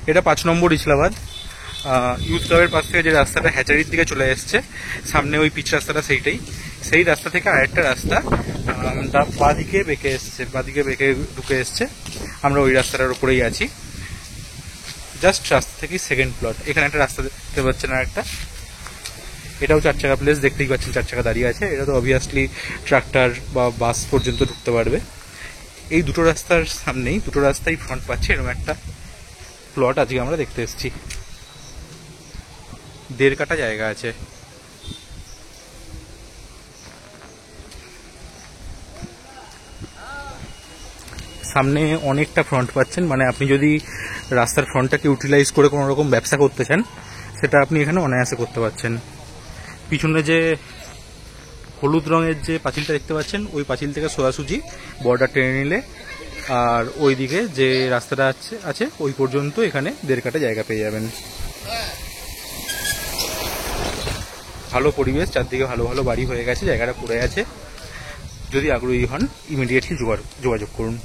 এটা 5 নম্বর ইসলাবাদ ইউথ ক্লাবের পাশ থেকে যে রাস্তাটা হ্যাচারির দিকে চলে এসছে, সামনে ওই পিচ রাস্তাটা সেইটাই, সেই রাস্তা থেকে আরেকটা রাস্তা তার বাঁদিকে বেঁকে এসছে, বাঁদিকে বেঁকে ঢুকে এসছে। আমরা ওই রাস্তাটার উপরেই আছি, জাস্ট রাস্তা থেকেই সেকেন্ড প্লট। এখানে একটা রাস্তা দেখতে পাচ্ছেন আর একটা, এটাও 4 চাকা প্লেস, দেখতেই পাচ্ছেন 4 চাকা দাঁড়িয়ে আছে। এটা তো অবভিয়াসলি ট্রাক্টর বা বাস পর্যন্ত ঢুকতে পারবে। এই দুটো রাস্তার সামনেই, দুটো রাস্তাই ফ্রন্ট পাচ্ছে এরকম একটা প্লট আজকে আমরা দেখতে এসেছি। 1.5 কাঠা জায়গা আছে। সামনে অনেকটা ফ্রন্ট পাচ্ছেন, মানে আপনি যদি রাস্তার ফ্রন্টটাকে ইউটিলাইজ করে কোনো রকম ব্যবসা করতে চান সেটা আপনি এখানে অনায়াসে করতে পারছেন। পিছনে যে হলুদ রঙের যে পাঁচিলটা দেখতে পাচ্ছেন, ওই পাঁচিল থেকে সোজাসুজি বর্ডার টেনে নিলে আর ওই দিকে যে রাস্তাটা আছে ওই পর্যন্ত এখানে 1.5 কাঠা জায়গা পেয়ে যাবেন। ভালো পরিবেশ, চারদিকে ভালো ভালো বাড়ি হয়ে গেছে, জায়গাটা পড়ে আছে। যদি আগ্রহী হন ইমিডিয়েটলি যোগাযোগ করুন।